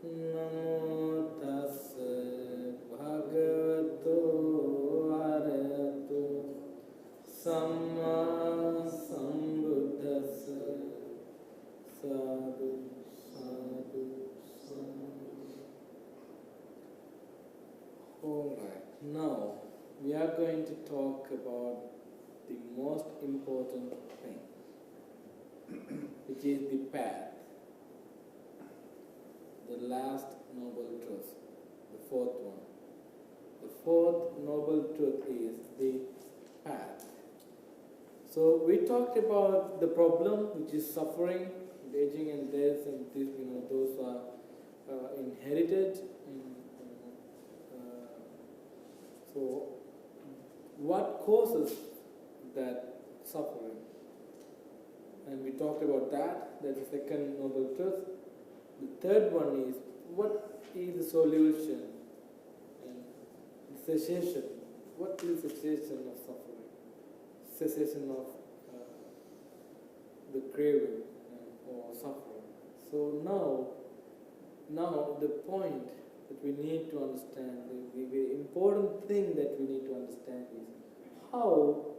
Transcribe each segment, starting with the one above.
Namo tassa bhagavato arahato samma sambuddhassa. Sadhu, sadhu, sadhu. Alright, now we are going to talk about the most important thing, which is the path. The last noble truth, the fourth one. The fourth noble truth is the path. So we talked about the problem, which is suffering, aging and death, and this, those are inherited. So what causes that suffering? And we talked about that. That's the second noble truth. The third one is, what is the solution and cessation? What is cessation of suffering? Cessation of the craving or suffering. So now the point that we need to understand, the important thing that we need to understand is, how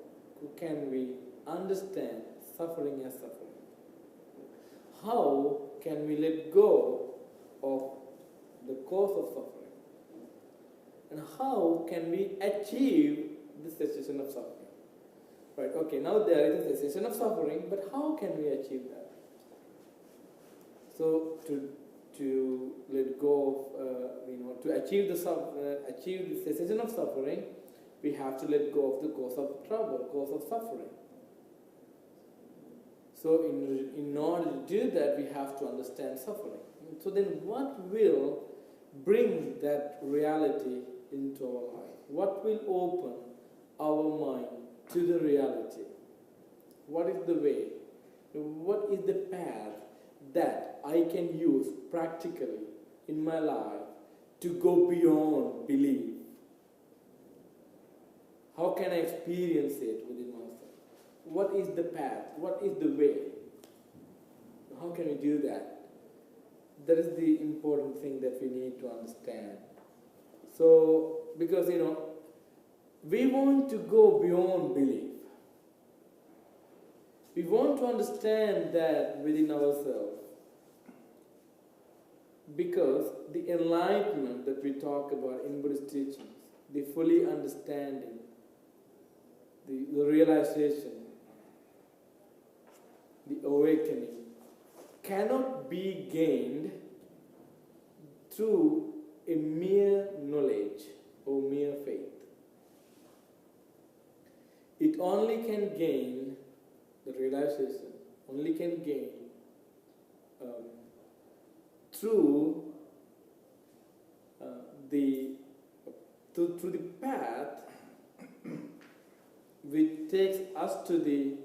can we understand suffering as suffering? How can we let go of the cause of suffering? And how can we achieve the cessation of suffering? Right, okay, now there is a cessation of suffering, but how can we achieve that? So to let go of, to achieve the cessation of suffering, we have to let go of the cause of trouble, cause of suffering. So in order to do that, we have to understand suffering. So then what will bring that reality into our life? What will open our mind to the reality? What is the way? What is the path that I can use practically in my life to go beyond belief? How can I experience it within myself? What is the path? What is the way? How can we do that? That is the important thing that we need to understand. So, because, we want to go beyond belief. We want to understand that within ourselves. Because the enlightenment that we talk about in Buddhist teachings, the fully understanding, the realization, the awakening, cannot be gained through a mere knowledge or mere faith. It only can gain, the realization only can gain through the path which takes us to the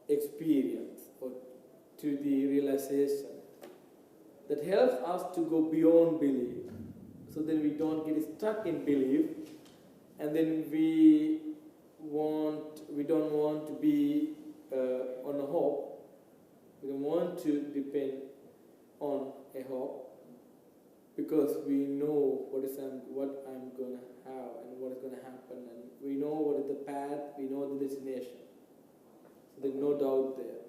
experience or to the realization that helps us to go beyond belief. So then we don't get stuck in belief, and then we don't want to be on a hope. We don't want to depend on a hope, because we know what I'm going to have and what is going to happen, and we know what is the path, we know the destination. So there's no doubt there.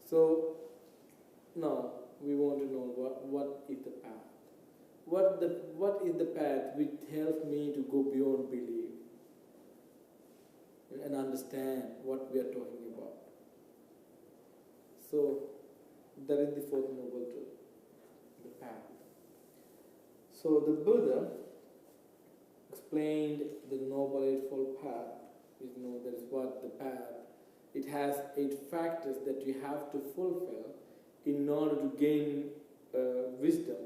So now we want to know what is the path. What is the path which helps me to go beyond belief and understand what we are talking about? So that is the fourth noble truth, the path. So the Buddha explained the Noble Eightfold Path. That is what the path. It has 8 factors that you have to fulfill in order to gain wisdom.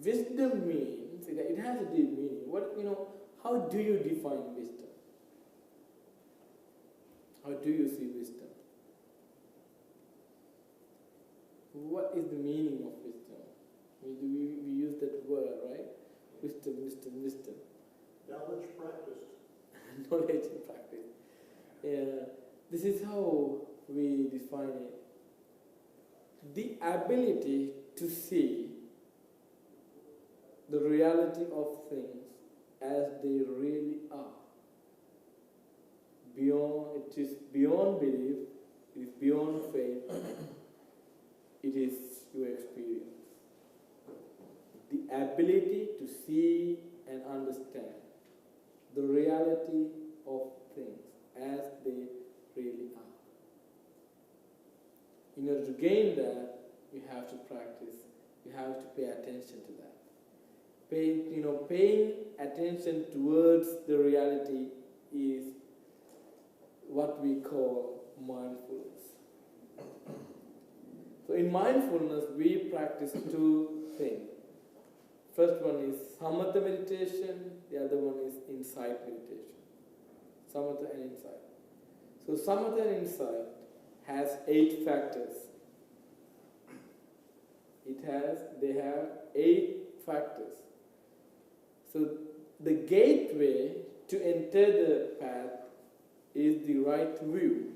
Wisdom means, it has a deep meaning. How do you define wisdom? How do you see wisdom? What is the meaning of wisdom? We use that word, right? Wisdom. Knowledge practiced. Knowledge and practice. Yeah. This is how we define it. The ability to see the reality of things as they really are. It is beyond belief, it is beyond faith, it is your experience. The ability to see and understand the reality of things as they really are. In order to gain that, you have to practice, you have to pay attention to that. Paying attention towards the reality is what we call mindfulness. So in mindfulness, we practice two things. First one is samatha meditation, the other one is insight meditation. Samatha and insight. So samatha and insight has 8 factors. They have 8 factors. So the gateway to enter the path is the right view.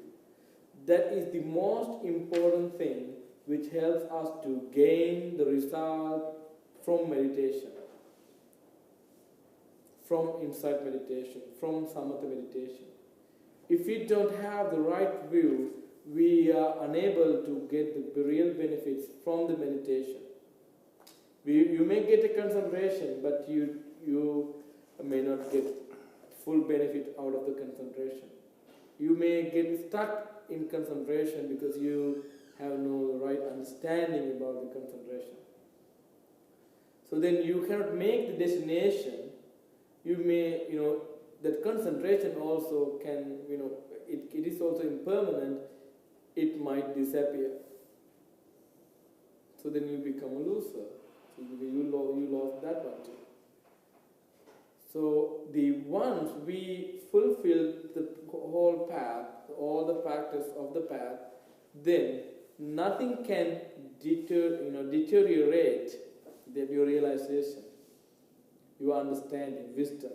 That is the most important thing which helps us to gain the result from meditation, from insight meditation, from samatha meditation. If we don't have the right view, we are unable to get the real benefits from the meditation. You may get a concentration, but you may not get full benefit out of the concentration. You may get stuck in concentration because you have no right understanding about the concentration. So then you cannot make the destination. You may, that concentration also can, it is also impermanent. It might disappear. So then you become a loser. So you lost that one too. So the once we fulfill the whole path, all the factors of the path, then nothing can deteriorate your realization, your understanding, wisdom.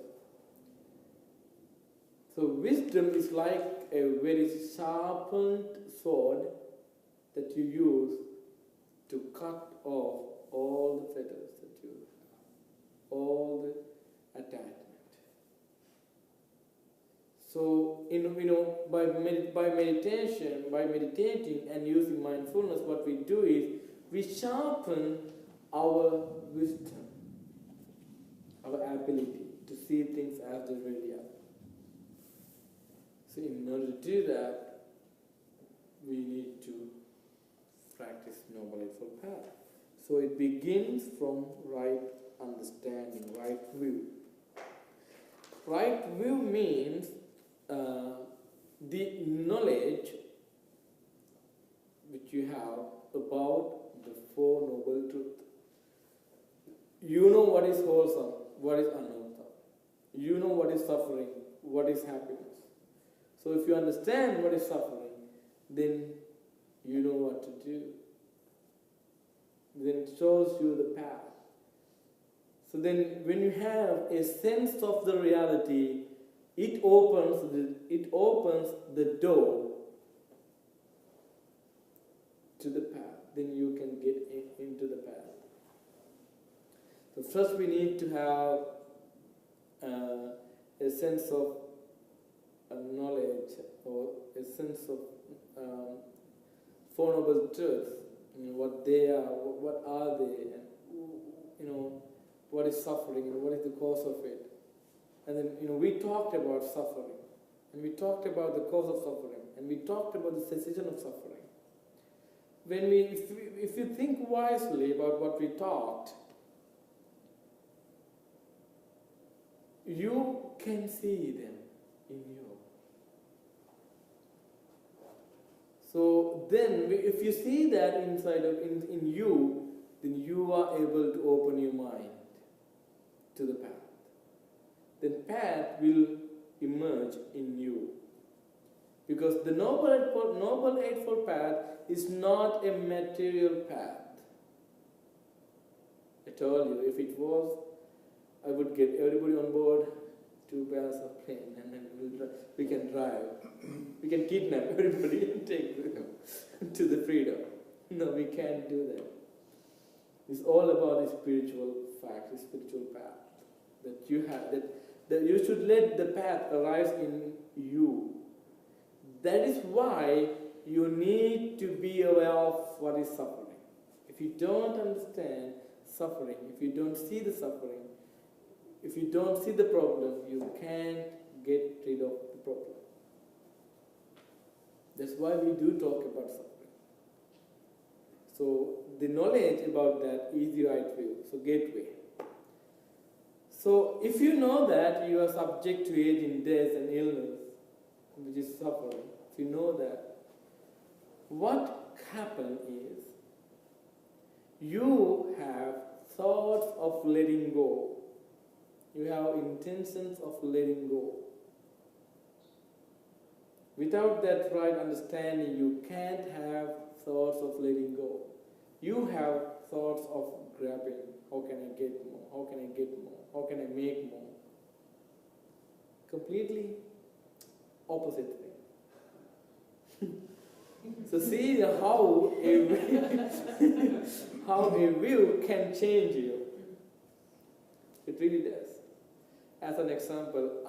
So wisdom is like a very sharpened sword that you use to cut off all the fetters that you have, all the attachment. So, by meditating and using mindfulness, what we do is we sharpen our wisdom, our ability to see things as they really are. So in order to do that, we need to practice Noble Eightfold Path. So it begins from right understanding, right view. Right view means the knowledge which you have about the Four Noble Truths. You know what is wholesome, what is unwholesome. You know what is suffering, what is happiness. So if you understand what is suffering, then you know what to do. Then it shows you the path. So then when you have a sense of the reality, it opens the door to the path. Then you can get into the path. So first we need to have a sense of knowledge or a sense of Four Noble Truths. What they are, what are they, and what is suffering and what is the cause of it. And then we talked about suffering, and we talked about the cause of suffering, and we talked about the cessation of suffering. If you think wisely about what we talked, you can see them in you. So then, if you see that inside in you, then you are able to open your mind to the path. Then path will emerge in you. Because the Noble Eightfold Path is not a material path. I told you, if it was, I would get everybody on board 2 pairs of plane, and then we can drive. We can kidnap everybody and take them to the freedom. No, we can't do that. It's all about the spiritual fact, the spiritual path that you have, that you should let the path arise in you. That is why you need to be aware of what is suffering. If you don't understand suffering, if you don't see the suffering, if you don't see the problem, you can't get rid of the problem. That's why we do talk about suffering. So the knowledge about that is the right view, so gateway. So if you know that you are subject to aging, death and illness, which is suffering, if you know that, what happens is you have thoughts of letting go. You have intentions of letting go. Without that right understanding, you can't have thoughts of letting go. You have thoughts of grabbing. How can I get more? How can I get more? How can I make more? Completely opposite thing. So see how a view can change you. It really does. As an example,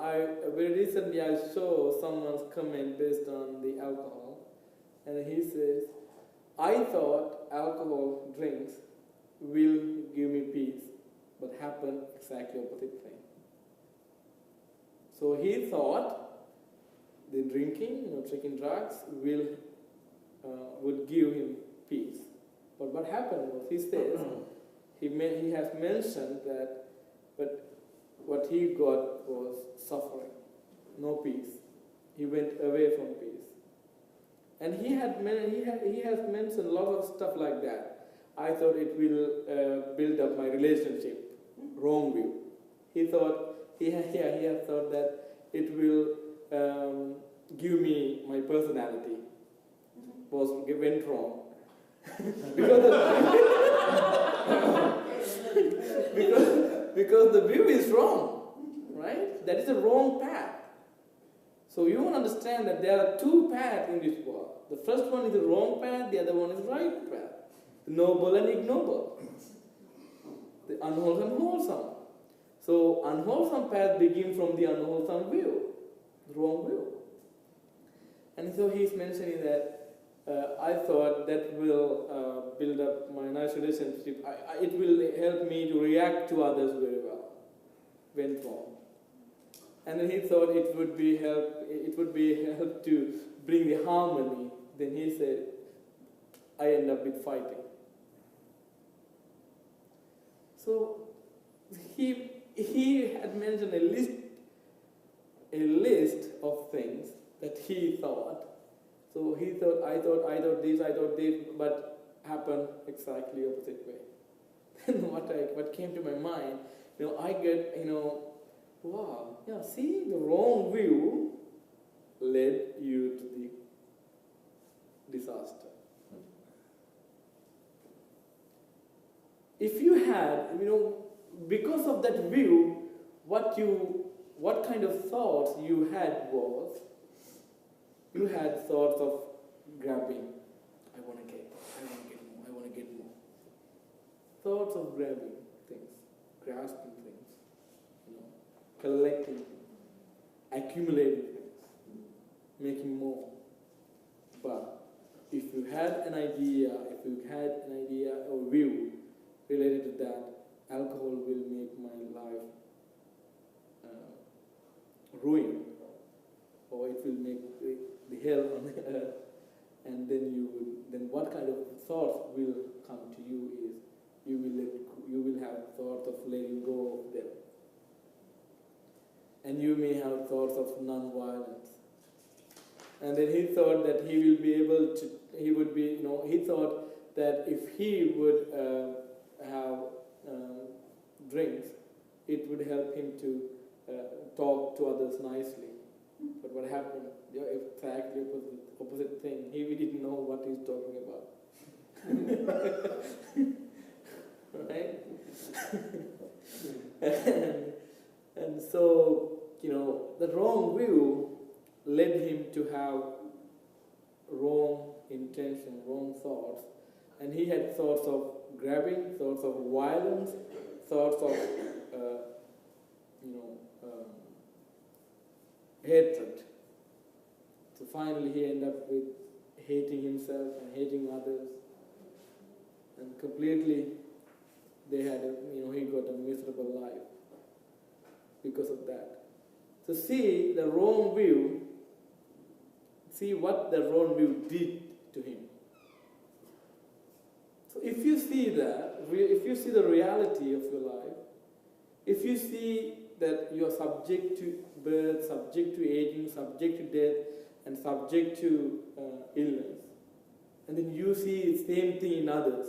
very recently I saw someone's comment based on the alcohol, and he says, I thought alcohol drinks will give me peace, but happened exactly opposite thing. So he thought the drinking, taking drugs would give him peace. But what happened was, he says, he has mentioned that, but what he got was suffering, no peace. He went away from peace. And he has mentioned a lot of stuff like that. I thought it will build up my relationship. Wrong view. He thought he had thought that it will give me my personality. Went wrong. because the view is wrong, right? That is a wrong path. So you want to understand that there are two paths in this world. The first one is the wrong path, the other one is the right path. The noble and ignoble. The unwholesome, wholesome. So unwholesome path begins from the unwholesome view, the wrong view. And so he's mentioning that I thought that will build up my nice relationship. It will help me to react to others very well. Went wrong. And then he thought it would be help to bring the harmony. Then he said, I end up with fighting. So he had mentioned a list of things that he thought. So he thought, I thought this, but happened exactly opposite way. Then what came to my mind, I get, wow, see, the wrong view led you to the disaster. If you had, because of that view, what kind of thoughts you had was, you had thoughts of grabbing. I want to get more. Thoughts of grabbing things, grasping things, collecting things, accumulating things, making more. But if you had an idea or view related to that, alcohol will make my life ruin, or it will make the hell on earth, and then what kind of thoughts will come to you is you will have thoughts of letting go of them, and you may have thoughts of non-violence. And then he thought that he will be able to. He thought that if he would have drinks, it would help him to talk to others nicely. But what happened? Exactly opposite thing. He didn't know what he's talking about. Right? and so, the wrong view led him to have wrong intention, wrong thoughts, And he had thoughts of grabbing, thoughts of violence, thoughts of hatred. So finally he ended up with hating himself and hating others, and completely he got a miserable life because of that. So see what the wrong view did to him. So if you see that, if you see the reality of your life, if you see that you are subject to birth, subject to aging, subject to death, and subject to illness, and then you see the same thing in others,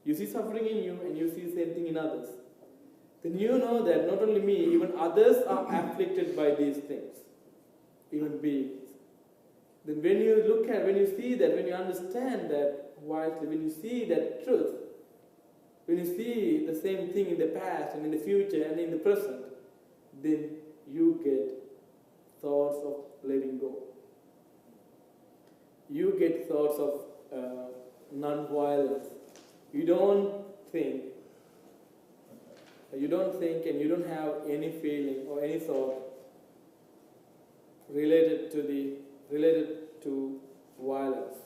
you see suffering in you and you see the same thing in others, then you know that not only me, even others are afflicted by these things, even beings. Then when you see that, when you understand that wisely, when you see that truth, when you see the same thing in the past and in the future and in the present, then you get thoughts of letting go. You get thoughts of non-violence. You don't think and you don't have any feeling or any thought related to violence.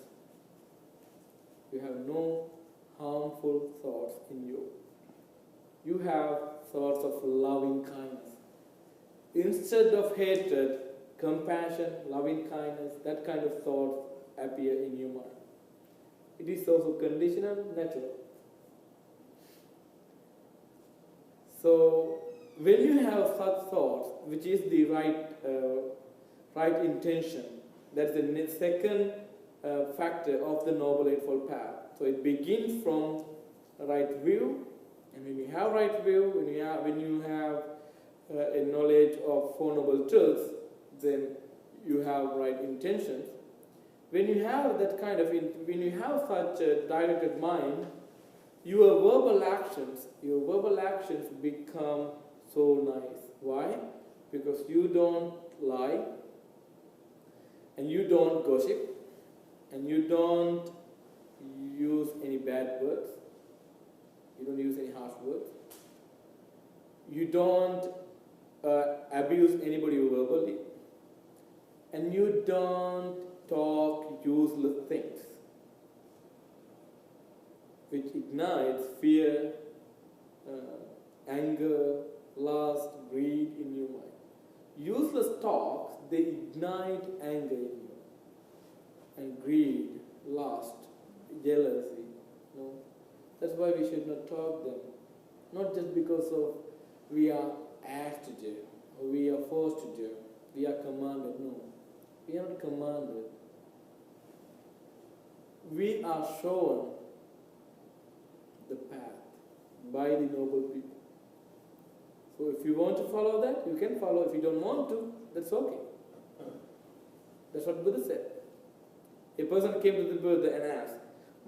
You have no harmful thoughts in you. You have thoughts of loving kindness. Instead of hatred, compassion, loving kindness, that kind of thoughts appear in your mind. It is also conditional, natural. So when you have such thoughts, which is the right intention, that's the second factor of the Noble Eightfold Path. So it begins from right view, and when you have right view, when you have a knowledge of Four Noble Truths, then you have right intentions. When you have such a directed mind, your verbal actions become so nice. Why? Because you don't lie, and you don't gossip, and you don't use any bad words. You don't use any harsh words. You don't abuse anybody verbally, and you don't talk useless things, which ignites fear, anger, lust, greed in your mind. Useless talks, they ignite anger in you, and greed, lust, jealousy. No, that's why we should not talk them. Not just because of we are asked to do, or we are forced to do, we are commanded. No, we are not commanded. We are shown the path by the noble people. So if you want to follow that, you can follow. If you don't want to, that's okay. That's what Buddha said. A person came to the Buddha and asked,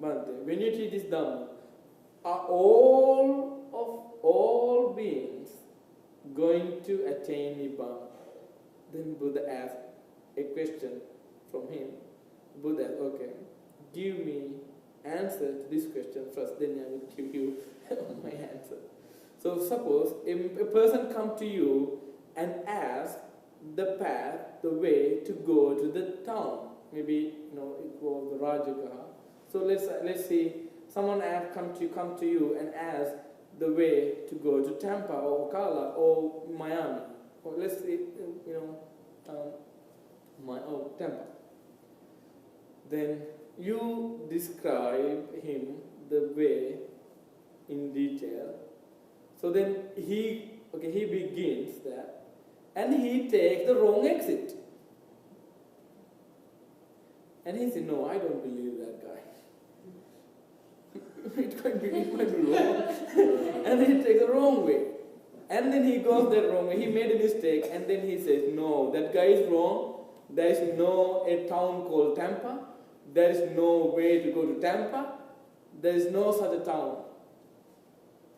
Bhante, when you teach this Dhamma, are all beings going to attain Nibbana? Then Buddha asked a question from him. Buddha asked, okay, give me answer to this question first, then I will give you my answer. So suppose a person come to you and ask the path, the way to go to the town. Maybe it was the Rajagaha. So let's see, someone come to you and ask the way to go to Tampa or Ocala or Miami, or let's say Tampa. Then you describe him the way in detail. So then he begins that, and he takes the wrong exit. And he said, no, I don't believe that guy. it might be wrong. And he takes the wrong way. And then he goes that wrong way. He made a mistake, and then he says, no, that guy is wrong. There is a town called Tampa. There is no way to go to Tampa. There is no such a town.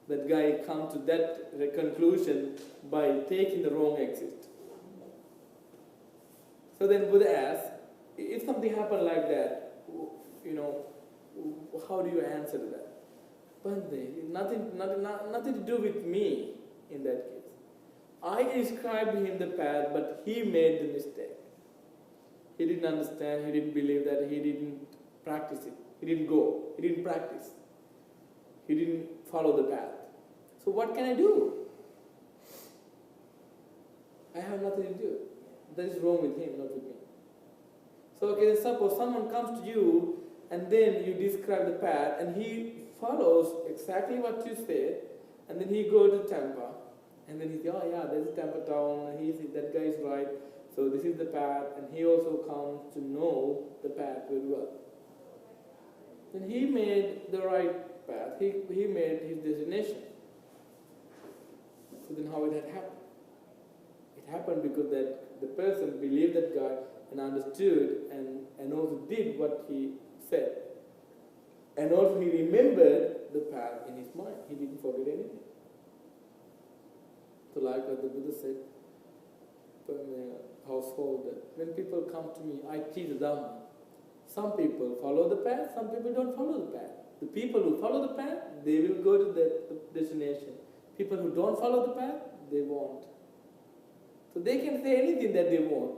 That guy comes to that conclusion by taking the wrong exit. So then Buddha asks, if something happened like that, how do you answer to that? But nothing to do with me in that case. I described him the path, but he made the mistake. He didn't understand, he didn't believe that, he didn't practice it. He didn't go, he didn't practice. He didn't follow the path. So what can I do? I have nothing to do. That is wrong with him, not with me. So okay, suppose someone comes to you and then you describe the path and he follows exactly what you said, and then he goes to Tampa and then he says, oh yeah, there's a Tampa town, that guy is right, so this is the path, and he also comes to know the path very well. Then he made the right path, he made his destination. So then how it had happened? It happened because that the person believed that God and understood and also did what he said. And also he remembered the path in his mind. He didn't forget anything. So like what the Buddha said from the household, that when people come to me, I teach the Dhamma. Some people follow the path, some people don't follow the path. The people who follow the path, they will go to the destination. People who don't follow the path, they won't. So they can say anything that they want.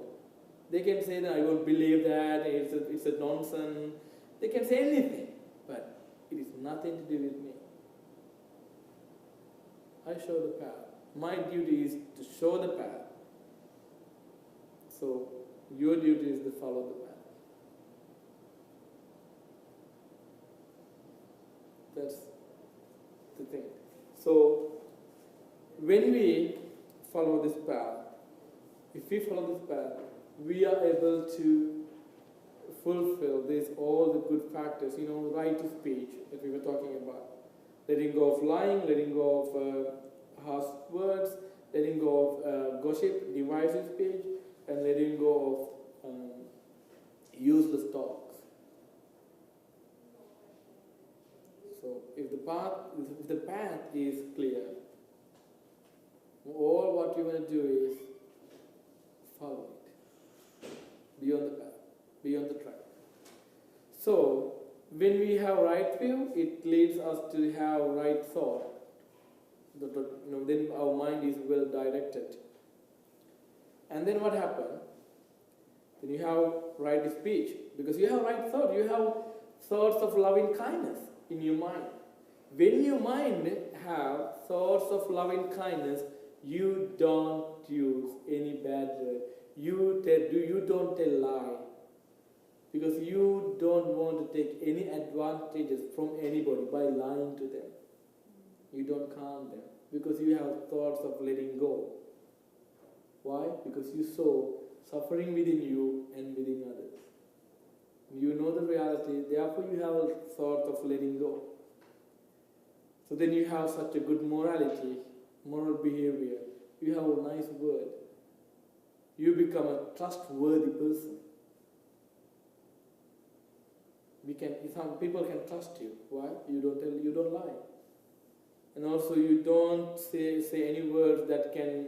They can say that I don't believe that, it's a nonsense. They can say anything, but it is nothing to do with me. I show the path. My duty is to show the path. So your duty is to follow the path. That's the thing. So when we follow this path, if we follow this path, we are able to fulfill all the good factors, right to speech that we were talking about. Letting go of lying, letting go of harsh words, letting go of gossip, divisive speech, and letting go of useless talks. So if the path is clear, all what you want to do is follow it. Be on the path, be on the track. So when we have right view, it leads us to have right thought. Then our mind is well directed. And then what happens? Then you have right speech. Because you have right thought. You have thoughts of loving kindness in your mind. When your mind have thoughts of loving kindness, you don't use any bad word. You don't tell lie. Because you don't want to take any advantages from anybody by lying to them. You don't calm them. Because you have thoughts of letting go. Why? Because you saw suffering within you and within others. You know the reality, therefore you have a thought of letting go. So then you have such a good morality, moral behavior. You have a nice word. You become a trustworthy person. Some people can trust you. Why? You don't lie. And also you don't say any words that can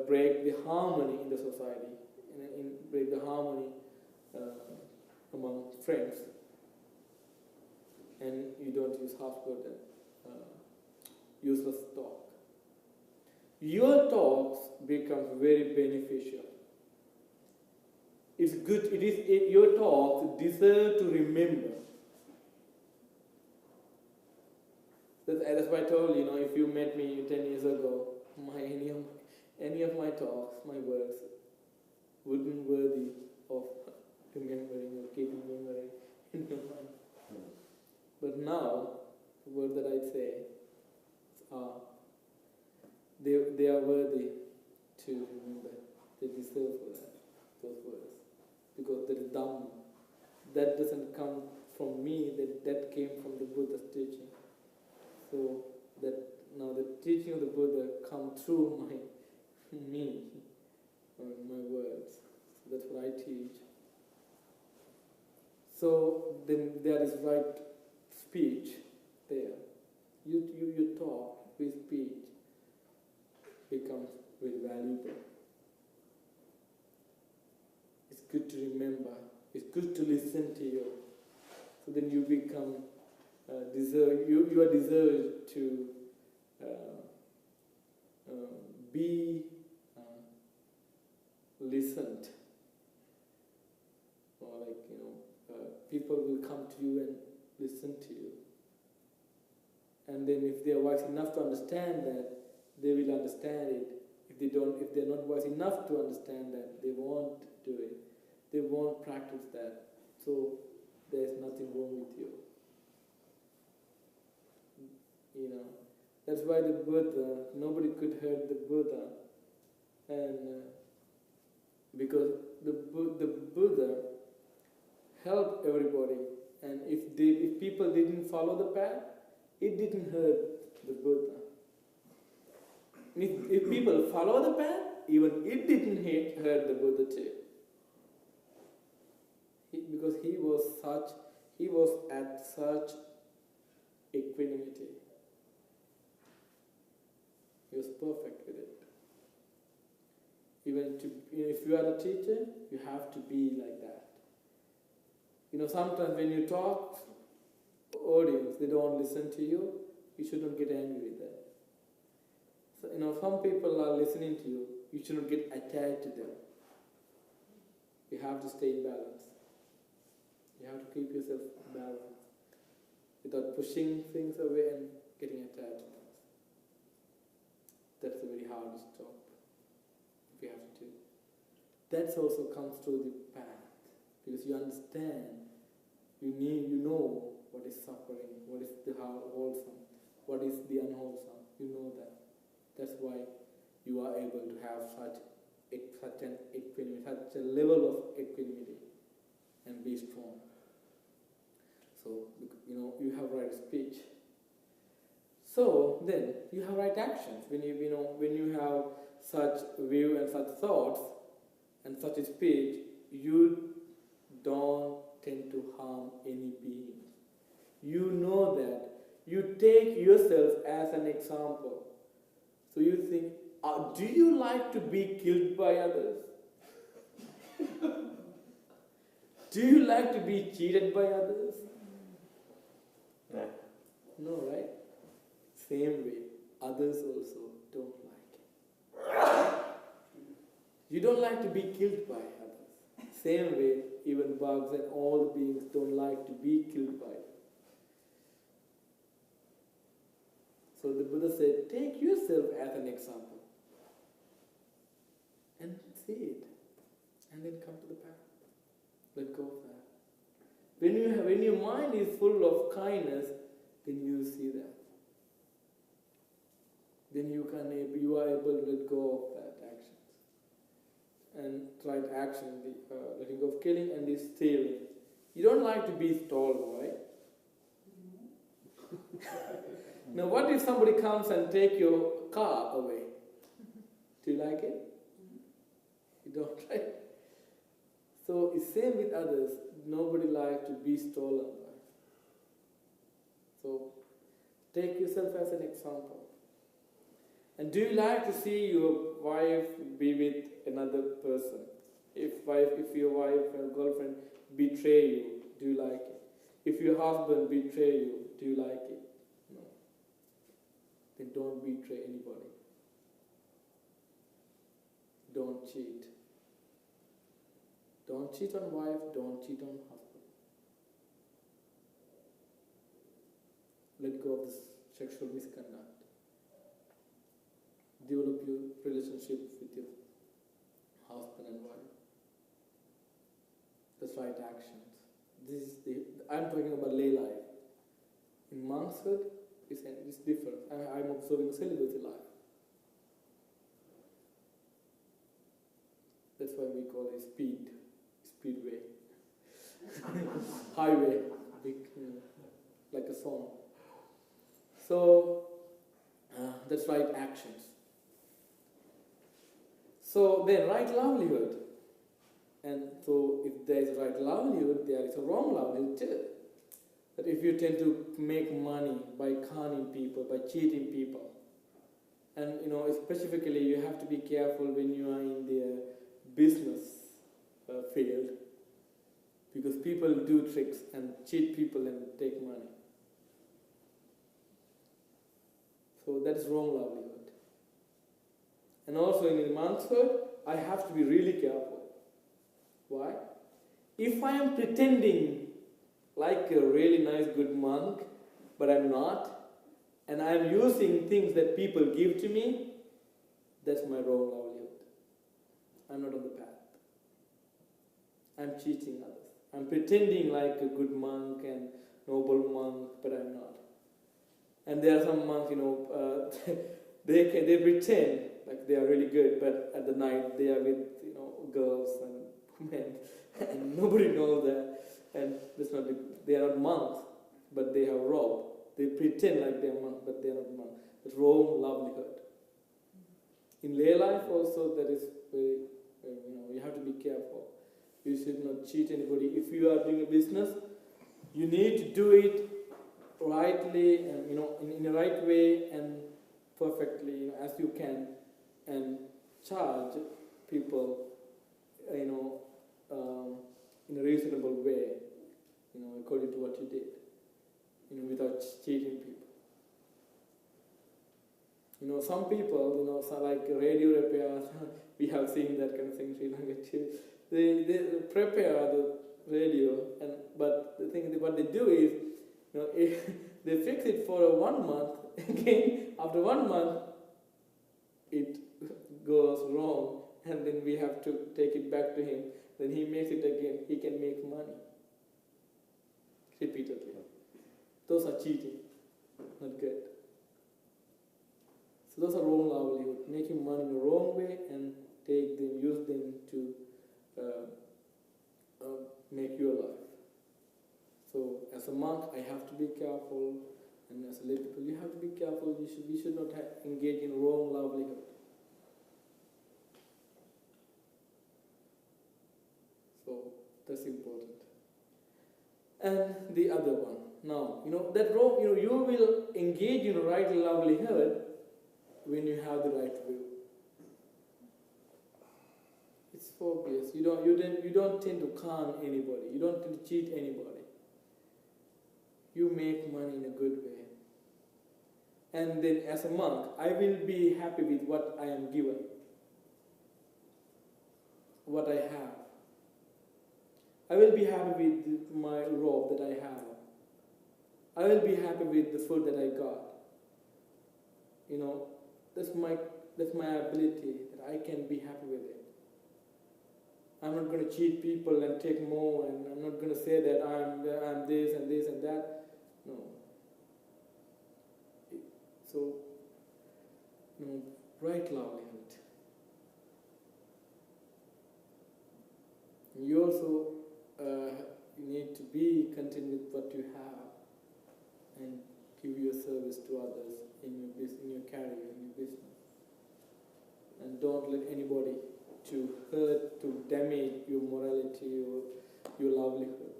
break the harmony in the society, break the harmony among friends. And you don't use harsh words and useless talk. Your talks become very beneficial. It's good. Your talks deserve to remember. That's why I told you, if you met me 10 years ago, any of my talks, my words, wouldn't worthy of remembering or keeping memory in your mind. But now, the words that I say they are worthy to remember. They deserve for those words. Because there is Dhamma. That doesn't come from me, that came from the Buddha's teaching. So that now the teaching of the Buddha come through me, my words. So that's what I teach. So then there is right speech there. You talk with speech becomes very valuable. It's good to remember. It's good to listen to you. So So then you become you are deserved to be listened, or people will come to you and listen to you. And then if they are wise enough to understand that, they will understand it. If they're not wise enough to understand that, they won't do it. They won't practice that. So there's nothing wrong with you. That's why the Buddha, nobody could hurt the Buddha, and because the Buddha helped everybody, and if people didn't follow the path, it didn't hurt the Buddha. If people follow the path, even it didn't hurt the Buddha too. Because he was at such equanimity. He was perfect with it. Even if you are a teacher, you have to be like that. Sometimes when you talk, audience, they don't listen to you, you shouldn't get angry with that. So, some people are listening to you, you shouldn't get attached to them. You have to stay in balance. You have to keep yourself balanced without pushing things away and getting attached. That's the very hardest job we have to do. That also comes through the path, because you understand, you know what is suffering, what is the wholesome, what is the unwholesome. You know that. That's why you are able to have such an equanimity, such a level of equanimity, and be strong. So you have right speech. So then you have right actions. When you have such view and such thoughts and such a speech, you don't tend to harm any being. You know that. You take yourself as an example. So you think, do you like to be killed by others? Do you like to be cheated by others? No, right? Same way, others also don't like it. You don't like to be killed by others. Same way, even bugs and all beings don't like to be killed by it. So the Buddha said, take yourself as an example and see it, and then come to the path. Let go of that. When your mind is full of kindness, then you see that. Then you are able to let go of that actions. And right action, the letting go of killing and the stealing. You don't like to be stolen, right? Now what if somebody comes and take your car away? Do you like it? You don't, right? So it's same with others. Nobody likes to be stolen by. So take yourself as an example. And do you like to see your wife be with another person? If your wife or girlfriend betray you, do you like it? If your husband betray you, do you like it? No. Then don't betray anybody. Don't cheat. Don't cheat on wife, don't cheat on husband. Let go of this sexual misconduct. Develop your relationship with your husband and wife. That's right actions. I'm talking about lay life. In monkshood, it's different. I'm observing celibacy life. That's why we call it speedway, highway, big, like a song. So that's right actions. So then right livelihood. And so if there is a right livelihood, there is a wrong livelihood too. That if you tend to make money by conning people, by cheating people, and specifically you have to be careful when you are in the business field. because people do tricks and cheat people and take money. So that is wrong livelihood. And also in monkshood, I have to be really careful. Why? If I am pretending like a really nice good monk, but I'm not, and I'm using things that people give to me, that's my wrong livelihood. I'm not on the path. I'm cheating others. I'm pretending like a good monk and noble monk, but I'm not. And there are some monks, they pretend like they are really good, but at the night they are with girls and men, and nobody knows that. And they are not monks, but they have robe. They pretend like they are monks, but they are not monks. It's wrong livelihood. In lay life also, that is very, you have to be careful. You should not cheat anybody. If you are doing a business, you need to do it rightly and in the right way and perfectly as you can, and charge people in a reasonable way, according to what you did, without cheating people. Some people, like radio repairs, we have seen that kind of thing in Sri Lanka too. They prepare the radio, but the thing what they do is, if they fix it for 1 month. Again, after 1 month, it goes wrong, and then we have to take it back to him. Then he makes it again. He can make money repeatedly. Those are cheating, not good. So those are wrong livelihood, making money in the wrong way and use them to make your life. So as a monk, I have to be careful, and as a lay people, you have to be careful. We should not engage in wrong livelihood. So that's important. And the other one. Now, that wrong. You will engage in right livelihood when you have the right will. It's obvious. You don't tend to con anybody. You don't tend to cheat anybody. You make money in a good way. And then as a monk, I will be happy with what I am given, what I have. I will be happy with my robe that I have. I will be happy with the food that I got. That's my ability, that I can be happy with it. I'm not going to cheat people and take more, and I'm not going to say that I'm this and this and that. No. So, right livelihood. You also you need to be content with what you have and give your service to others in your business, in your career, in your business. And don't let anybody to hurt, to damage your morality or your livelihood.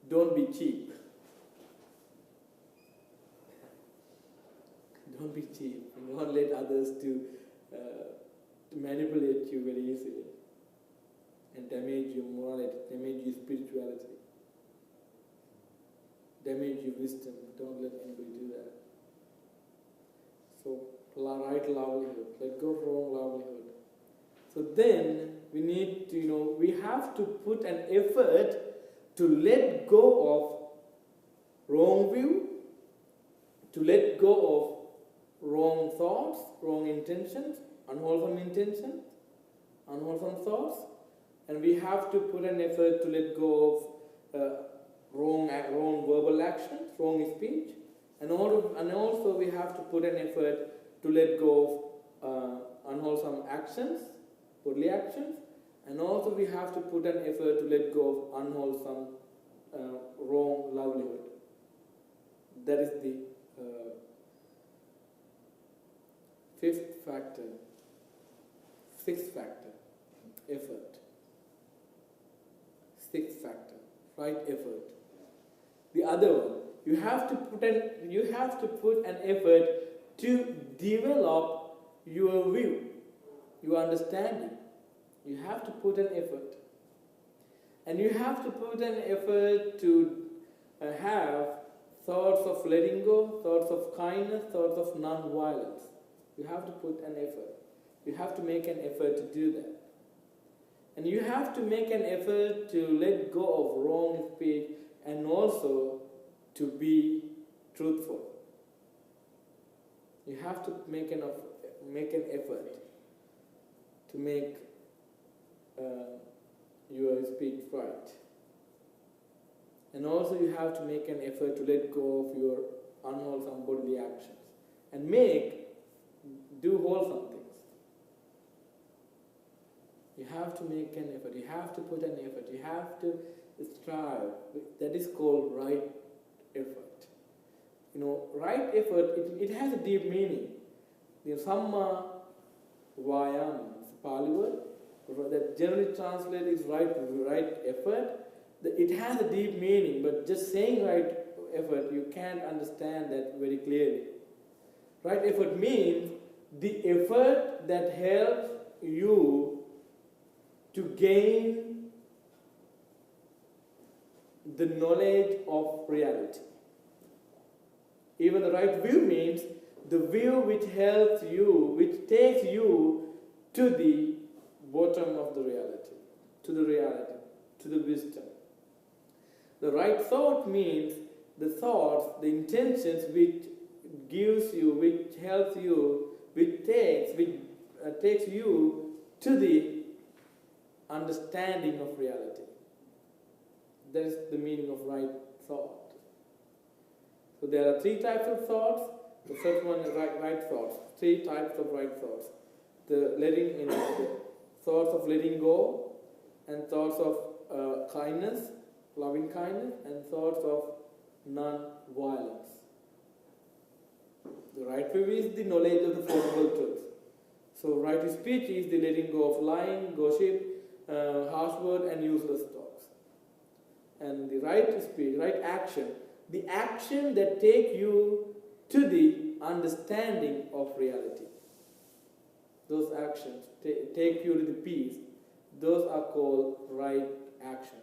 Don't be cheap. Don't be cheap. And don't let others to manipulate you very easily and damage your morality, damage your spirituality, damage your wisdom. Don't let anybody do that. So, right livelihood. Let go of wrong livelihood. So then, we need to, we have to put an effort to let go of wrong view, to let go of wrong thoughts, wrong intentions, unwholesome thoughts, and we have to put an effort to let go of wrong verbal actions, wrong speech, and also we have to put an effort to let go of unwholesome actions, bodily actions, and also we have to put an effort to let go of unwholesome, wrong livelihood. That is the sixth factor, effort. Sixth factor, right effort. The other one, you have to put an effort to develop your view, your understanding. You have to put an effort. And you have to put an effort to have thoughts of letting go, thoughts of kindness, thoughts of non-violence. You have to put an effort. You have to make an effort to do that. And you have to make an effort to let go of wrong speech and also to be truthful. You have to make an effort to make your speech right. And also you have to make an effort to let go of your unwholesome bodily actions and do wholesome things. You have to make an effort. You have to put an effort. You have to strive. That is called right effort. Right effort, it has a deep meaning. The Samma Vayam, it's a Pali word, that generally translated is right effort. It has a deep meaning, but just saying right effort, you can't understand that very clearly. Right effort means the effort that helps you to gain the knowledge of reality. Even the right view means the view which helps you, which takes you to the bottom of the reality, to the wisdom. The right thought means the thoughts, the intentions which gives you, which helps you, which takes you to the understanding of reality. That is the meaning of right thought. So there are 3 types of thoughts. The first one is right thoughts. 3 types of right thoughts. The thoughts of letting go, and thoughts of kindness, loving kindness, and thoughts of non-violence. The right view is the knowledge of the Four Noble Truths. So right speech is the letting go of lying, gossip, harsh word, and useless talks. And the right speech, right action, the action that take you to the understanding of reality. Those actions take you to the peace. Those are called right action.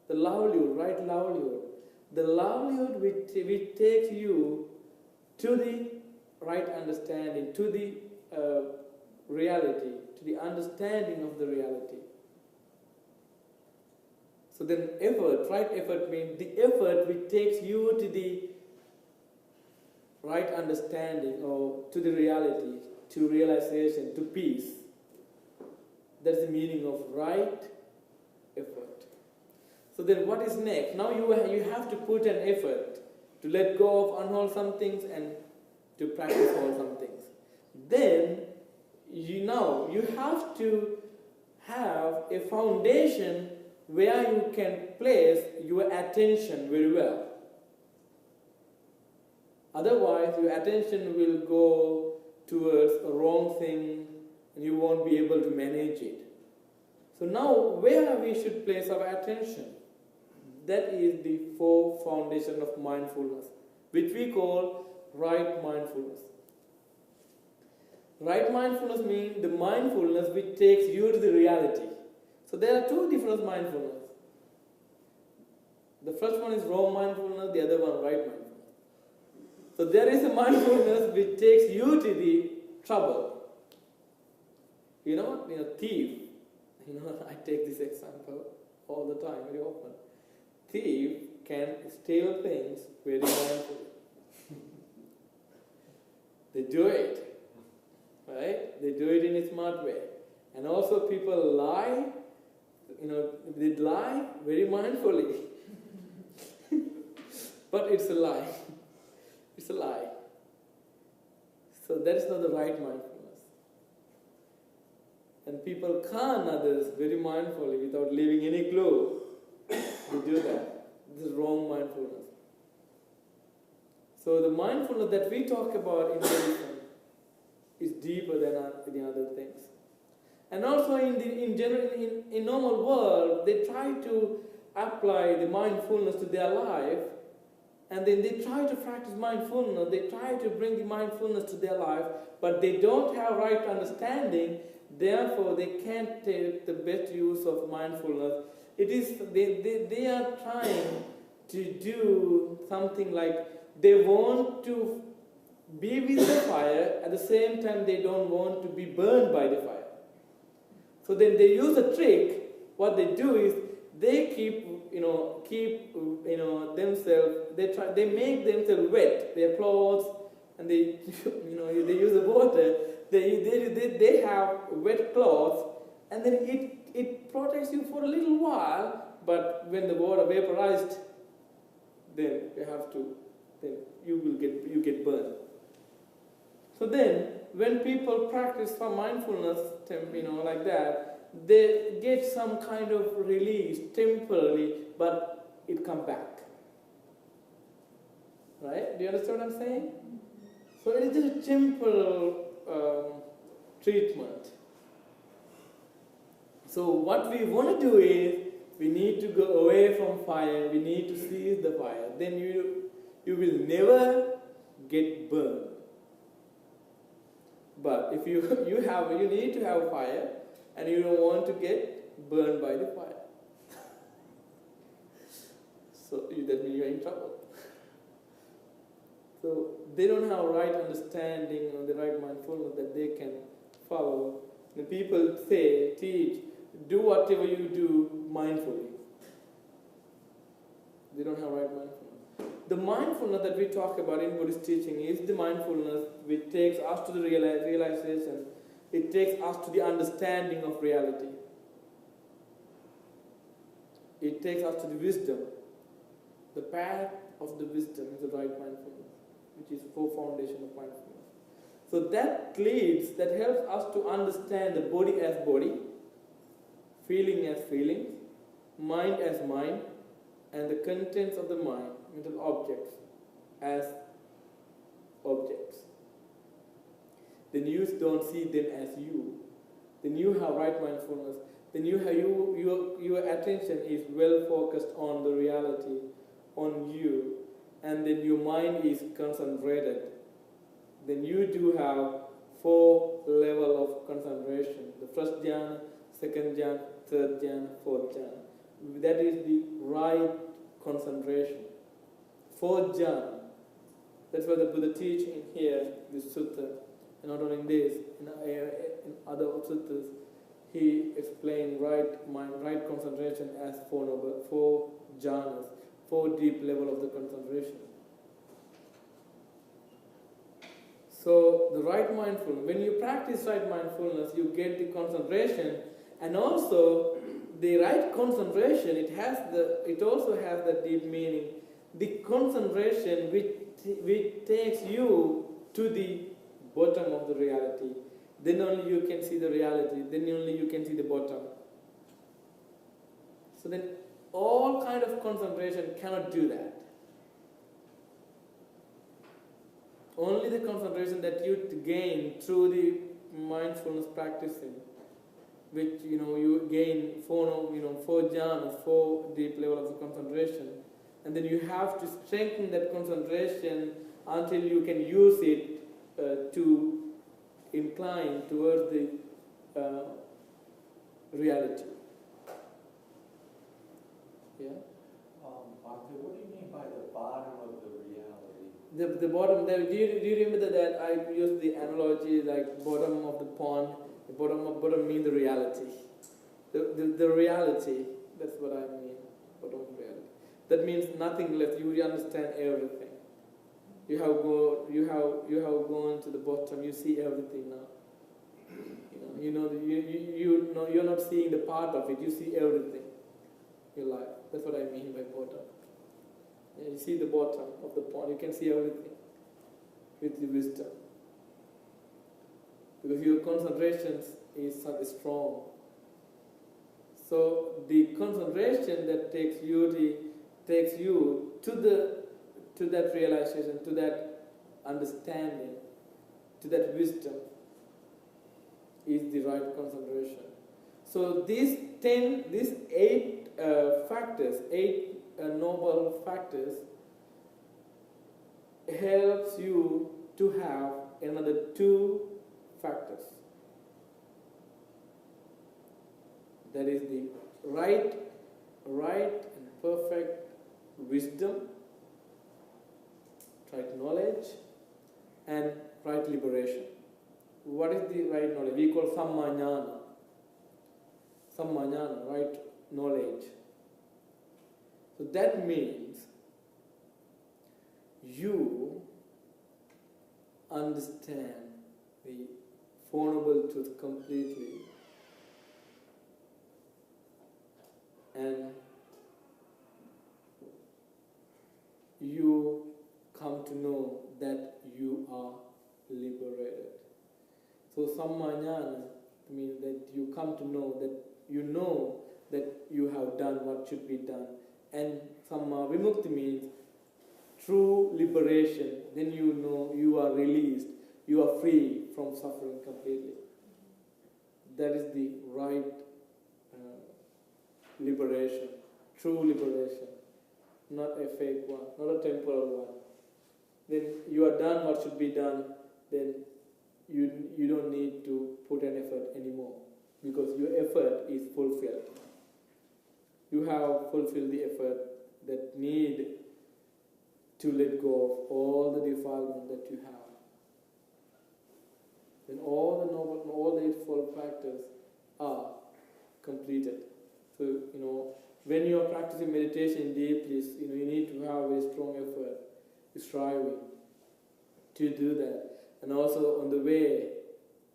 The livelihood, right livelihood. The livelihood which takes you to the right understanding, to the reality, to the understanding of the reality. So then right effort means the effort which takes you to the right understanding or to the reality, to realization, to peace. That's the meaning of right effort. So then what is next? Now you have to put an effort to let go of unwholesome things and to practice wholesome things. Then you have to have a foundation where you can place your attention very well. Otherwise, your attention will go towards a wrong thing and you won't be able to manage it. So now, where we should place our attention? That is the 4 foundation of mindfulness, which we call right mindfulness. Right mindfulness means the mindfulness which takes you to the reality. So there are 2 different mindfulness. The first one is wrong mindfulness, the other one right mindfulness. So there is a mindfulness which takes you to the trouble. Thief. I take this example all the time, very often. Thief can steal things very mindfully. They do it, right? They do it in a smart way. And also people lie, they lie very mindfully. But it's a lie. It's a lie. So that is not the right mindfulness. And people con others very mindfully without leaving any clue. They do that. This is wrong mindfulness. So the mindfulness that we talk about in Buddhism is deeper than the other things. And also in normal world, they try to apply the mindfulness to their life, and then they try to practice mindfulness, they try to bring the mindfulness to their life, but they don't have right understanding, therefore they can't take the best use of mindfulness, It is they are trying to do something like they want to be with the fire, at the same time they don't want to be burned by the fire. So then they use a trick. What they do is they keep themselves. They make themselves wet. Their clothes, and they they use the water. They have wet clothes, and then it protects you for a little while. But when the water vaporized, then you get burned. So then, when people practice for mindfulness, like that, they get some kind of release temporarily, but it comes back. Right? Do you understand what I'm saying? So it is just a temporal treatment. So what we want to do is, we need to go away from fire, we need to seize the fire. Then you will never get burned. But if you need to have fire, and you don't want to get burned by the fire. So that means you're in trouble. So they don't have right understanding or the right mindfulness that they can follow. The people teach, do whatever you do mindfully. They don't have right mindfulness. The mindfulness that we talk about in Buddhist teaching is the mindfulness which takes us to the realization. It takes us to the understanding of reality. It takes us to the wisdom. The path of the wisdom is the right mindfulness, which is the core foundation of mindfulness. So that helps us to understand the body as body, feeling as feelings, mind as mind, and the contents of the mind, mental objects, as objects. Then you don't see them as you. Then you have right mindfulness. Then your attention is well focused on the reality, on you, and then your mind is concentrated. Then you do have 4 levels of concentration. The first jhana, second jhana, third jhana, fourth jhana. That is the right concentration. 4th jhana. That's what the Buddha teaches in here, this sutta. And not only in this, in other suttas, he explained right concentration as 4 jhanas, 4 deep level of the concentration. So the right mindfulness, when you practice right mindfulness, you get the concentration, and also the right concentration, it also has the deep meaning. The concentration which takes you to the bottom of the reality. Then only you can see the reality. Then only you can see the bottom. So then all kind of concentration cannot do that. Only the concentration that you gain through the mindfulness practicing, which you gain 4 jhanas, 4 deep levels of concentration, and then you have to strengthen that concentration until you can use it to incline towards the reality. Yeah. Bhakti, what do you mean by the bottom of the reality? The bottom. Do you remember that I used the analogy like bottom of the pond? The bottom means the reality. The reality. That's what I mean. Bottom of reality. That means nothing left. You understand everything. You have gone to the bottom. You see everything now. You're not seeing the part of it. You see everything. Your life. That's what I mean by bottom. Yeah, you see the bottom of the pond. You can see everything with the wisdom. Because your concentration is strong. So the concentration that takes you to that realization, to that understanding, to that wisdom is the right concentration. So these 8 factors, 8 noble factors helps you to have another 2 factors. That is the right right and perfect wisdom, right knowledge, and right liberation. What is the right knowledge? We call sammajnana. Sammajnana, right knowledge. So that means you understand the Four Noble Truths completely, and you come to know that you are liberated. So sammajnana means that you come to know that you have done what should be done. And samma vimukti means true liberation. Then you know you are released. You are free from suffering completely. That is the right liberation, true liberation, not a fake one, not a temporal one. Then you are done what should be done. Then you don't need to put an effort anymore, because your effort is fulfilled. You have fulfilled the effort that need to let go of all the defilement that you have. Then all the Eightfold practice are completed. So, when you are practicing meditation deeply, you need to have a very strong effort, striving to do that. And also on the way,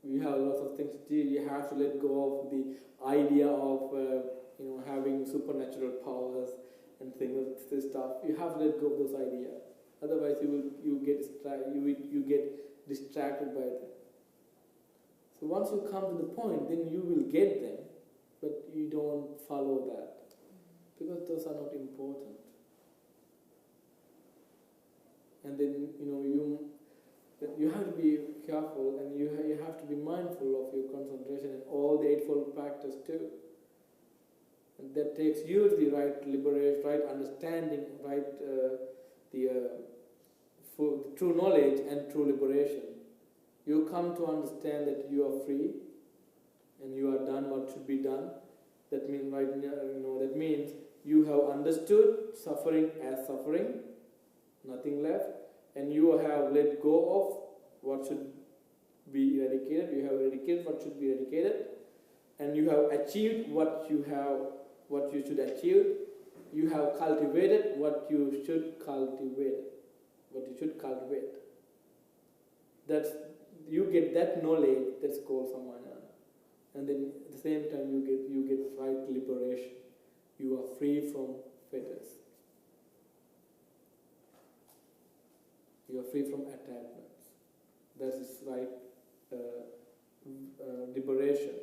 we have lots of things to do. You have to let go of the idea of having supernatural powers and things, this stuff. You have to let go of those ideas. Otherwise, you get distracted by them. So once you come to the point, then you will get them, but you don't follow that, because those are not important. And then you have to be careful, and you have to be mindful of your concentration and all the Eightfold practice too. And that takes you to the right liberation, right understanding, right the true knowledge and true liberation. You come to understand that you are free, and you are done what should be done. That means that means you have understood suffering as suffering, nothing left, and you have let go of what should be eradicated. You have eradicated what should be eradicated, and you have achieved what you should achieve. You have cultivated what you should cultivate. That's, you get that knowledge. That's called sammajnana. And then at the same time you get right liberation. You are free from fetters. You are free from attachments. That is right liberation.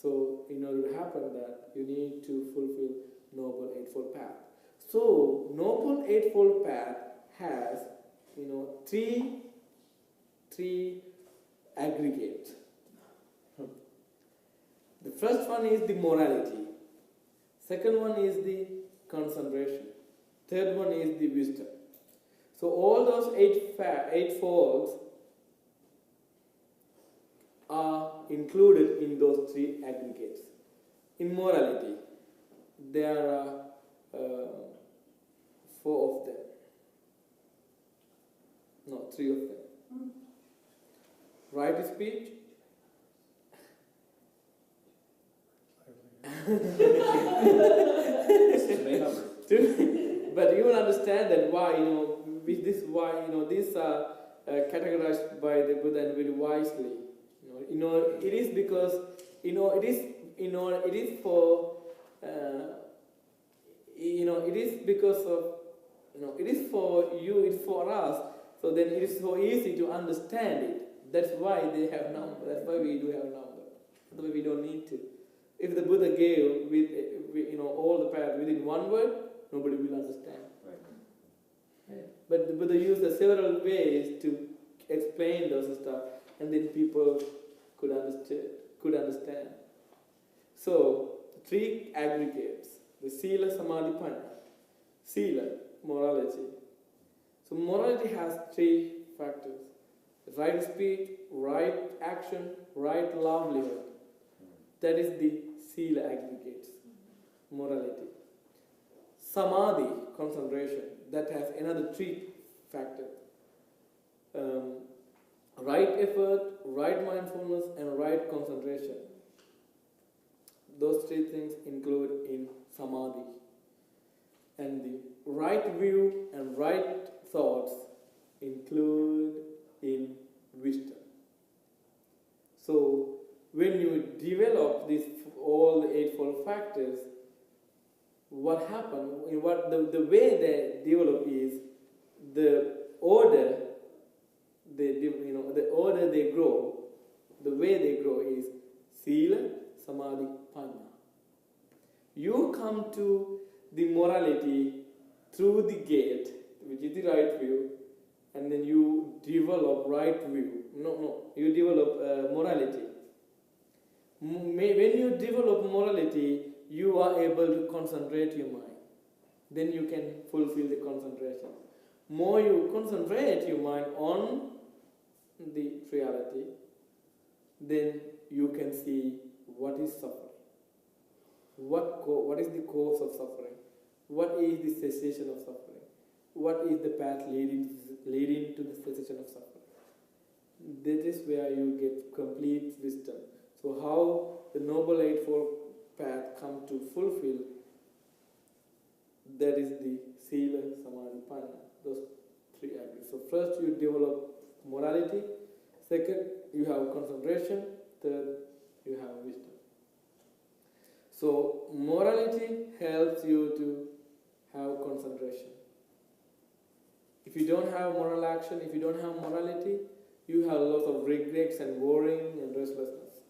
So in order to happen that, you need to fulfill Noble Eightfold Path. So Noble Eightfold Path has three aggregates. The first one is the morality. Second one is the concentration. Third one is the wisdom. So all those eightfolds are included in those three aggregates. In morality, there are 4 of them. No, 3 of them. Right speech. But you will understand that why, these are categorized by the Buddha and very wisely. It is because, it is for, it is because of, it is for you, it's for us. So then it is so easy to understand it. That's why they have number. That's why we do have number. That's why we don't need to. If the Buddha gave with all the path within one word, nobody will understand. Right. But the Buddha used several ways to explain those stuff, and then people could understand. So 3 aggregates: the sila, samadhi, panna. Sila, morality. So morality has 3 factors: right speech, right action, right livelihood. That is the sila aggregates, morality. samadhi, concentration, that has another three factors. Right effort, right mindfulness, and right concentration. Those three things include in samadhi. And the right view and right thoughts include in wisdom. So when you develop all the eightfold factors, what happens, the way they develop is the order they grow, the way they grow is sila, samadhi, panna. You come to the morality through the gate, which is the right view, and then you develop right view. You develop morality. When you develop morality, you are able to concentrate your mind. Then you can fulfill the concentration. More you concentrate your mind on the reality, then you can see what is suffering. What is the cause of suffering? What is the cessation of suffering? What is the path leading to the cessation of suffering? That is where you get complete wisdom. So how the Noble Eightfold Path come to fulfill, that is the Sila, Samadhi, Panna. Those three aspects. So first you develop morality. Second, you have concentration. Third, you have wisdom. So morality helps you to have concentration. If you don't have moral action, if you don't have morality, you have lots of regrets and worrying and restlessness.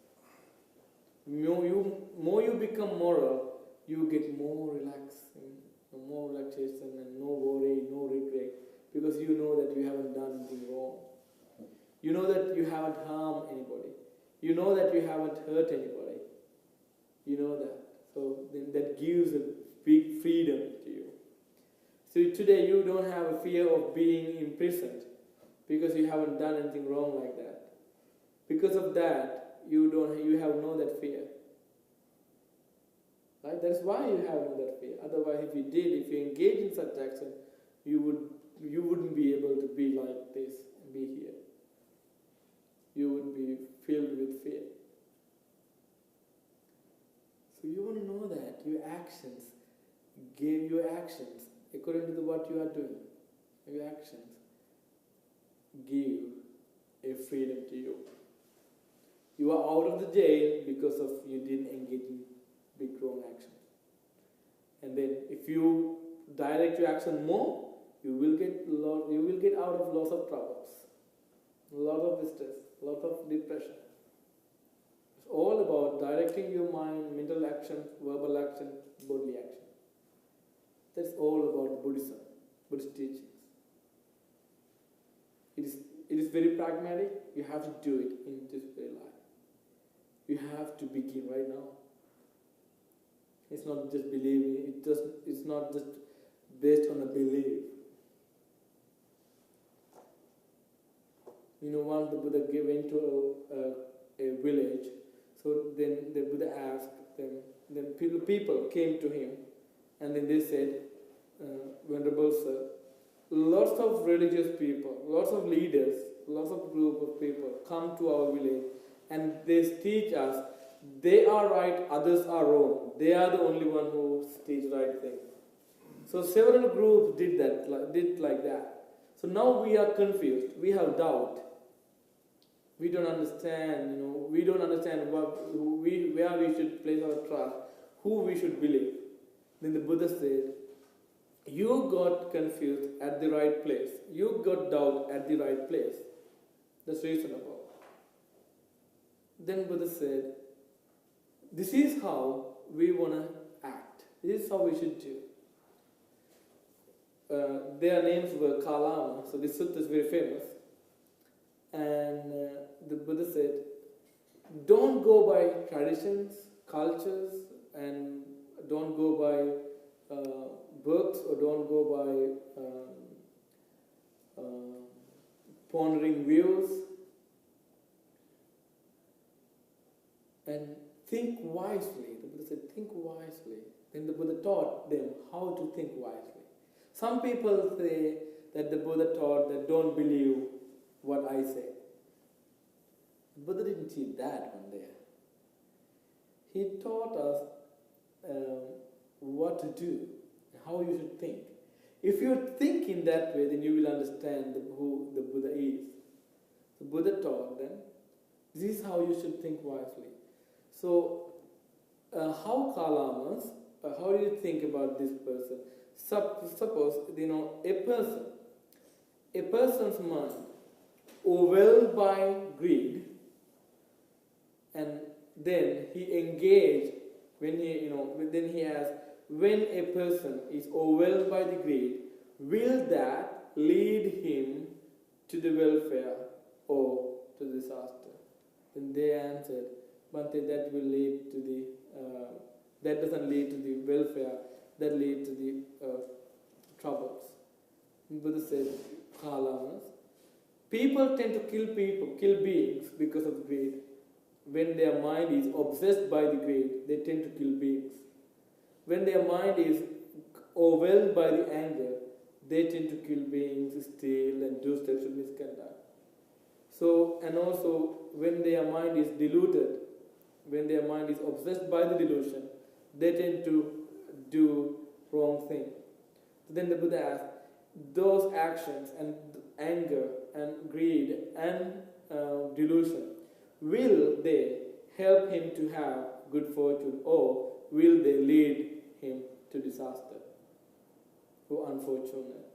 More you become moral, you get more relaxation and no worry, no regret, because you know that you haven't done anything wrong. You know that you haven't harmed anybody. You know that you haven't hurt anybody. You know that. So then that gives a big freedom to you. So today you don't have a fear of being imprisoned because you haven't done anything wrong like that. Because of that, you have no that fear. Right? That's why you have no that fear. Otherwise, if you engage in such action, you wouldn't be able to be like this and be here. You would be filled with fear. So you want to know that your actions, according to what you are doing, your actions give a freedom to you. You are out of the jail because of you didn't engage in big wrong action. And then if you direct your action more, you will get out of lots of troubles, a lot of distress, a lot of depression. It's all about directing your mind, mental action, verbal action, bodily action. That's all about Buddhist teachings. It is very pragmatic. You have to do it in this very life. You have to begin right now. It's not just believing. It's not just based on a belief. Once the Buddha went to a village, so then the Buddha asked them. Then people came to him, and then they said, "Venerable Sir, lots of religious people, lots of leaders, lots of group of people come to our village, and they teach us they are right, others are wrong. They are the only one who teach right thing." So several groups did like that. So now we are confused. We have doubt. We don't understand. We don't understand where we should place our trust, who we should believe. Then the Buddha said, "You got confused at the right place. You got doubt at the right place. That's reasonable." Then Buddha said, "This is how we want to act. This is how we should do." Their names were Kalama, so this sutta is very famous. And the Buddha said, don't go by traditions, cultures, and don't go by books, or don't go by pondering views. And think wisely. The Buddha said, think wisely. Then the Buddha taught them how to think wisely. Some people say that the Buddha taught that don't believe what I say. The Buddha didn't teach that one there. He taught us what to do, how you should think. If you think in that way, then you will understand who the Buddha is. The Buddha taught them, this is how you should think wisely. So, how Kalamas, how do you think about this person? Suppose, a person's mind overwhelmed by greed, and then he engaged, then he asked, when a person is overwhelmed by the greed, will that lead him to the welfare or to disaster? Then they answered, Bhante, that will lead to that doesn't lead to the welfare, that leads to the troubles. Buddha said, Kalamas, people tend to kill beings because of greed. When their mind is obsessed by the greed, they tend to kill beings. When their mind is overwhelmed by the anger, they tend to kill beings, steal, and do sexual misconduct. So, and also, when their mind is deluded, when their mind is obsessed by the delusion, they tend to do wrong things. So then the Buddha asked, those actions and anger and greed and delusion, will they help him to have good fortune, or will they lead him to disaster? Who unfortunate.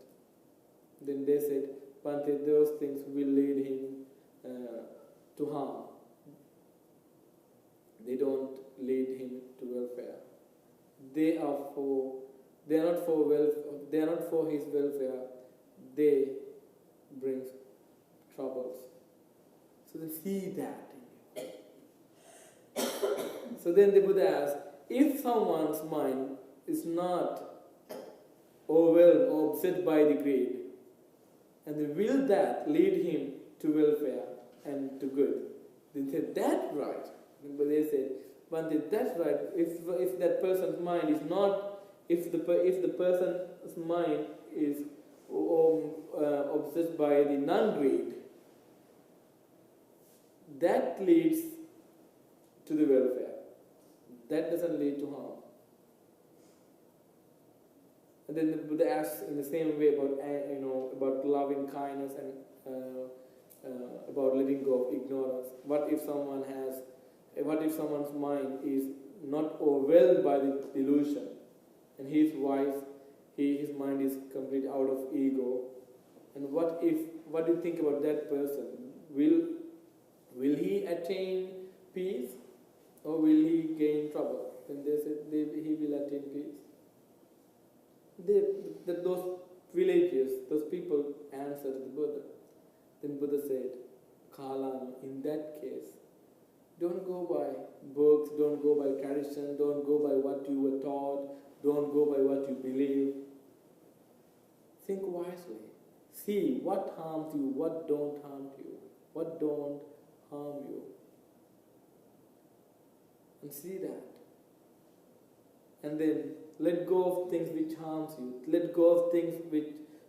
Then they said, Bhante, those things will lead him to harm. They don't lead him to welfare. They are not for his welfare. They bring troubles. So they see that in you. So then the Buddha asked, if someone's mind is not overwhelmed or upset by the greed, and will that lead him to welfare and to good? They said, that's right. But they said, Bhante, that's right. If that person's mind is not, if the person's mind is obsessed by the non-greed, that leads to the welfare. That doesn't lead to harm. And then the Buddha asks in the same way about loving kindness and about letting go of ignorance. What if someone's mind is not overwhelmed by the delusion, and his mind is completely out of ego? And what do you think about that person? Will he attain peace, or will he gain trouble? Then they said he will attain peace. Those villagers, those people answered the Buddha. Then Buddha said, Kalama, in that case, don't go by books, don't go by tradition, don't go by what you were taught, don't go by what you believe. Think wisely. See what harms you, what don't harm you, what don't harm you. And see that. And then let go of things which harms you. Let go of things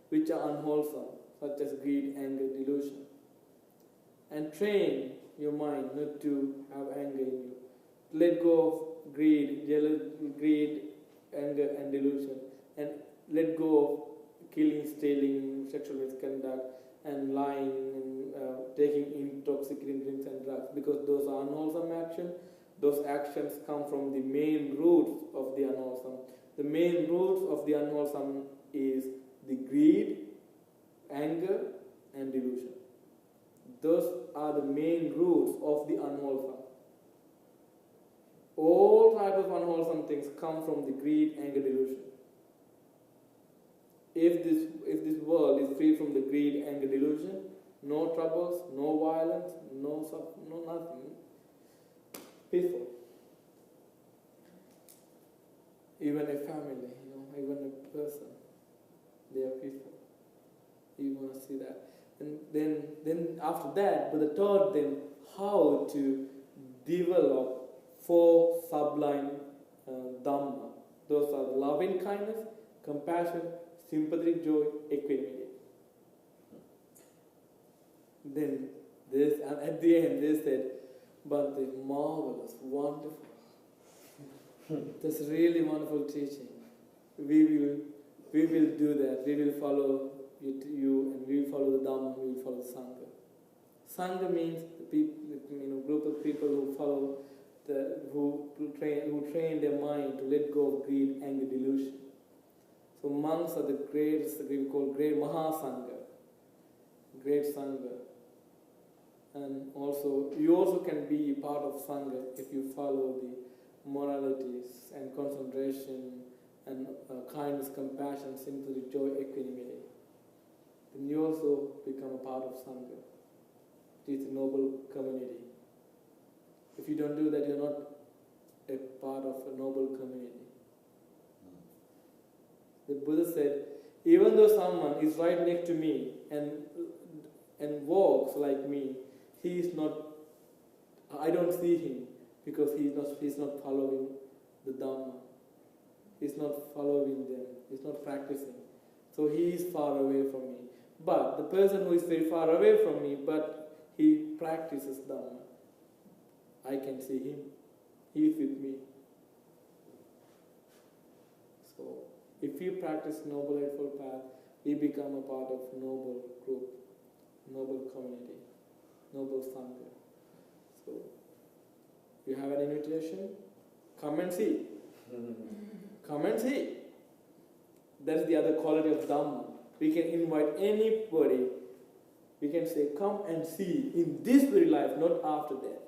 which are unwholesome, such as greed, anger, delusion. And train your mind not to have anger in you. Let go of greed, anger and delusion. And let go of killing, stealing, sexual misconduct, and lying, and taking intoxicating drinks and drugs. Because those are unwholesome actions. Those actions come from the main roots of the unwholesome. The main roots of the unwholesome is the greed, anger, and delusion. Those are the main roots of the unwholesome. All types of unwholesome things come from the greed, anger, delusion. If this world is free from the greed, anger, delusion, no troubles, no violence, no nothing. Peaceful. Even a family, even a person, they are peaceful. You want to see that. And then after that, Buddha taught them how to develop four sublime Dhamma. Those are loving kindness, compassion, sympathetic joy, equanimity. Then this, and at the end they said, but the marvelous, wonderful. That's really wonderful teaching. We will do that. We will follow you, and we will follow the Dhamma. We will follow the Sangha. Sangha means the people, group of people who follow who train their mind to let go of greed, anger, delusion. So monks are the greatest, we call great Mahasangha, great Sangha. And also, you also can be part of Sangha if you follow the moralities and concentration and kindness, compassion, sympathy, joy, equanimity. Then you also become a part of Sangha. It is a noble community. If you don't do that, you're not a part of a noble community. The Buddha said, even though someone is right next to me and walks like me, he is not, I don't see him because he's not following the Dhamma. He's not following them. He's not practicing. So he is far away from me. But the person who is very far away from me, but he practices Dhamma, I can see him. He is with me. So if we practice Noble Eightfold Path, we become a part of noble group, noble community, noble Sangha. So you have an invitation? Come and see. Come and see. That's the other quality of Dhamma. We can invite anybody. We can say, come and see in this very life, not after that.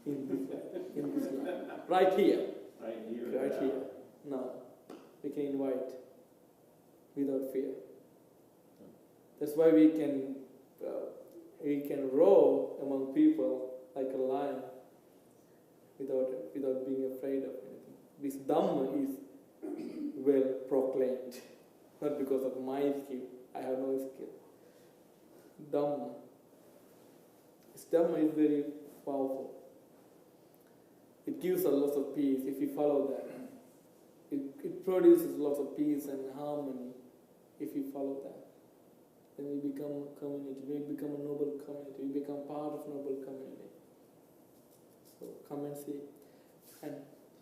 In this life. In this life. Right here. Right here. Right here. Now, we can invite without fear. That's why we can roar among people like a lion without being afraid of anything. This Dhamma is well proclaimed, not because of my skill. I have no skill. Dhamma. This Dhamma is very powerful. It gives us lots of peace if we follow that. It produces lots of peace and harmony if we follow that. Then we become a community, we become a noble community, we become part of noble community. So come and see, and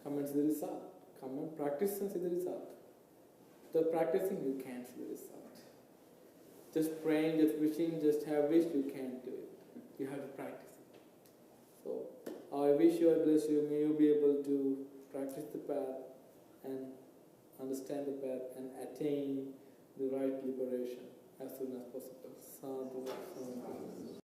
come and see the result. Come and practice and see the result. Without practicing, you can't see the result. Just praying, just wishing, just have wish, you can't do it. You have to practice it. So I wish you, I bless you, may you be able to practice the path and understand the path and attain the right liberation as soon as possible. Sadhu, sadhu.